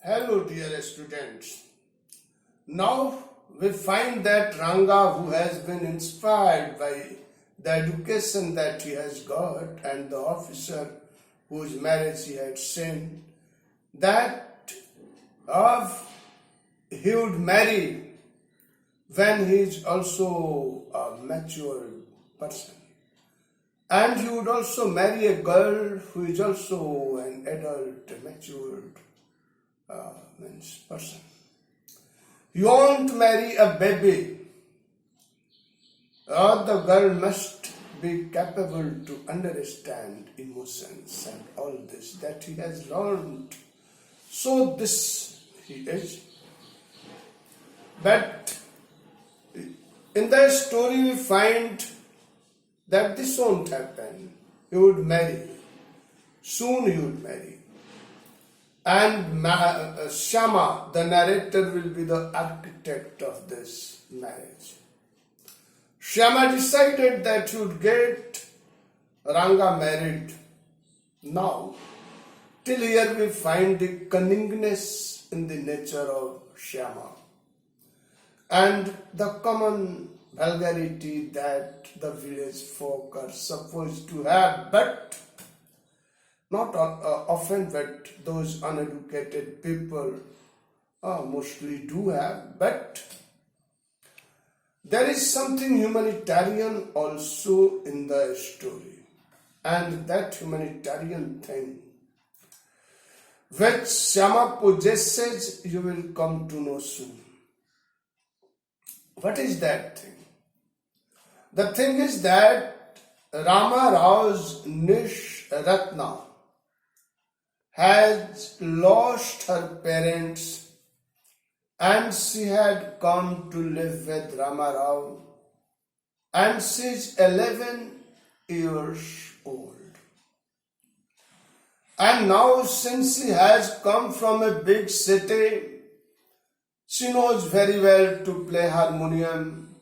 Hello, dear students. Now we find that Ranga, who has been inspired by the education that he has got and the officer whose marriage he had seen, that he would marry when he is also a mature person. And he would also marry a girl who is also an adult, matured person. You won't marry a baby, or the girl must be capable to understand emotions and all this that he has learned. So this he is. But in the story we find that this won't happen. He would marry. Soon he would marry. And Shama, the narrator, will be the architect of this marriage. Shama decided that he would get Ranga married now. Till here we find the cunningness in the nature of Shama and the common vulgarity that the village folk are supposed to have, but not often, but those uneducated people mostly do have. But there is something humanitarian also in the story, and that humanitarian thing which Shama possesses, you will come to know soon. What is that thing? The thing is that Rama Rao's niche Ratna has lost her parents and she had come to live with Rama Rao, and she is 11 years old. And now since she has come from a big city, she knows very well to play harmonium,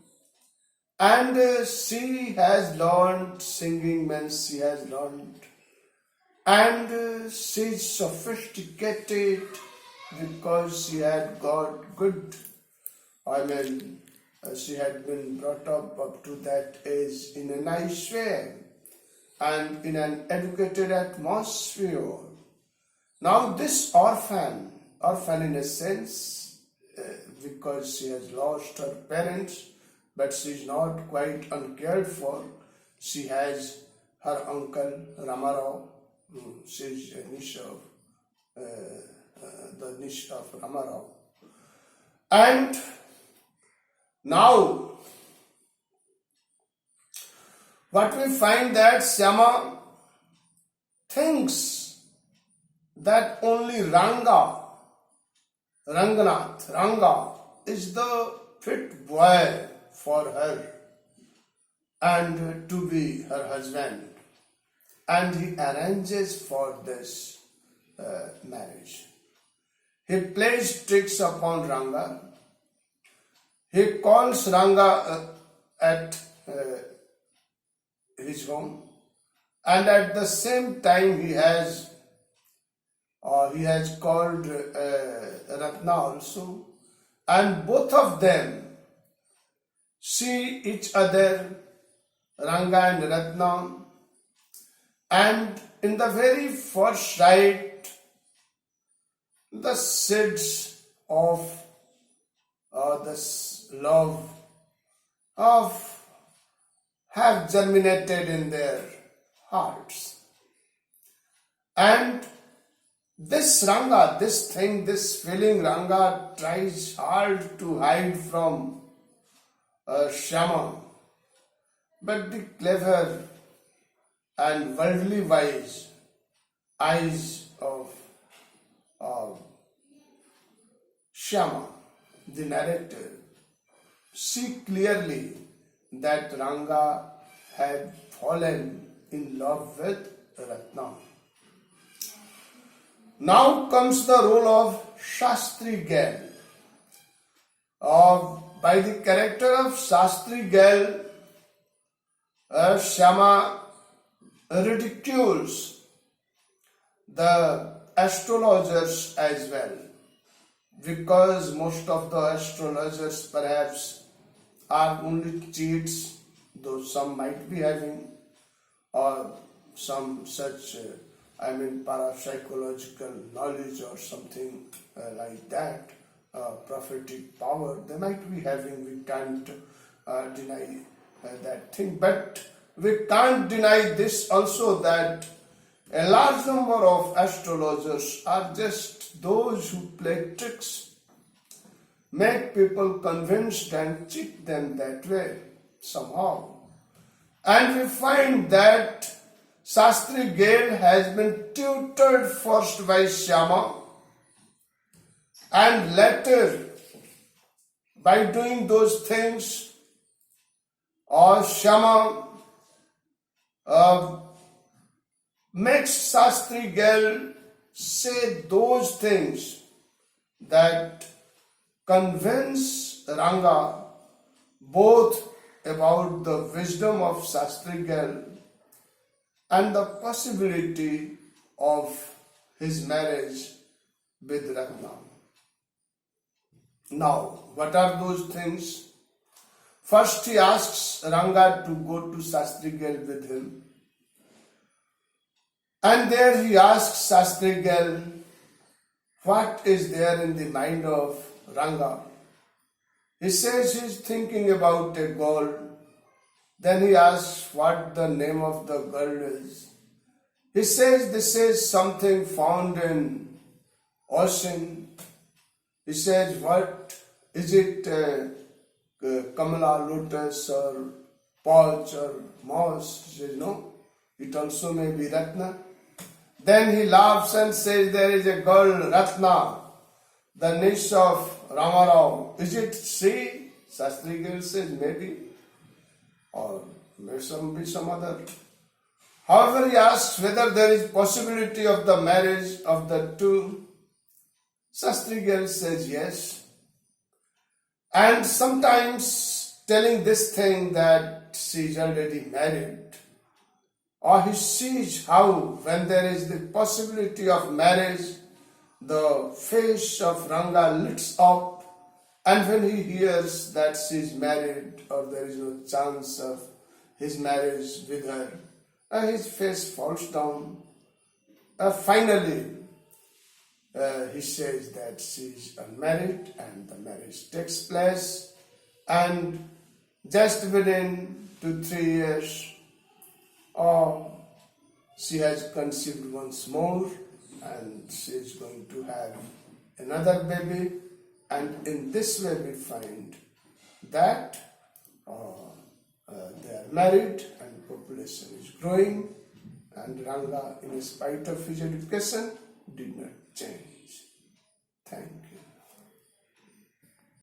and she has learned singing when she has learned. And she is sophisticated because she had got good, she had been brought up to that age in a nice way and in an educated atmosphere. Now this orphan in a sense, because she has lost her parents, but she is not quite uncared for. She has her uncle Ramarao. She is a niche of the niche of Ramarao. And now what we find that Shama thinks that only Ranga is the fit boy for her and to be her husband. And he arranges for this marriage. He plays tricks upon Ranga. He calls Ranga at his home, and at the same time he has called Ratna also, and both of them see each other, Ranga and Ratna. And in the very first sight, the seeds of this love have germinated in their hearts. And this Ranga, this feeling Ranga tries hard to hide from Shama, but the clever and worldly wise eyes of Shama, the narrator, see clearly that Ranga had fallen in love with Ratna. Now comes the role of Shastri girl. By the character of Shastri girl, Shama ridicules the astrologers as well. because most of the astrologers perhaps are only cheats, though some might be having, or some such, parapsychological knowledge or something like that, prophetic power, they might be having. We can't deny that thing. But we can't deny this also, that a large number of astrologers are just those who play tricks, make people convinced and cheat them that way somehow. And we find that Shastri Gale has been tutored first by Shyama, and later by doing those things, or Shyama makes Shastri Gale say those things that convince Ranga both about the wisdom of Shastri Gale and the possibility of his marriage with Ratna. Now, what are those things? First, he asks Ranga to go to Shastri Gale with him. And there he asks Shastri Gale what is there in the mind of Ranga. He says he's thinking about a girl. Then he asks what the name of the girl is. He says this is something found in ocean. He says, what is it, Kamala, lotus or pouch or moss? He says, no, it also may be Ratna. Then he laughs and says, there is a girl, Ratna, the niece of Ramarao. Is it she? Shastri Gale says, maybe. Or may be some other. However, he asks whether there is possibility of the marriage of the two. Shastri Gale says yes. And sometimes telling this thing that she is already married, or he sees how when there is the possibility of marriage, the face of Ranga lights up, and when he hears that she is married or there is no chance of his marriage with her, his face falls down. Finally, he says that she is unmarried and the marriage takes place, and just within 2-3 years, she has conceived once more and she is going to have another baby, and in this way we find that they are married and population is growing, and Ranga, in spite of his education, did not change. Thank you.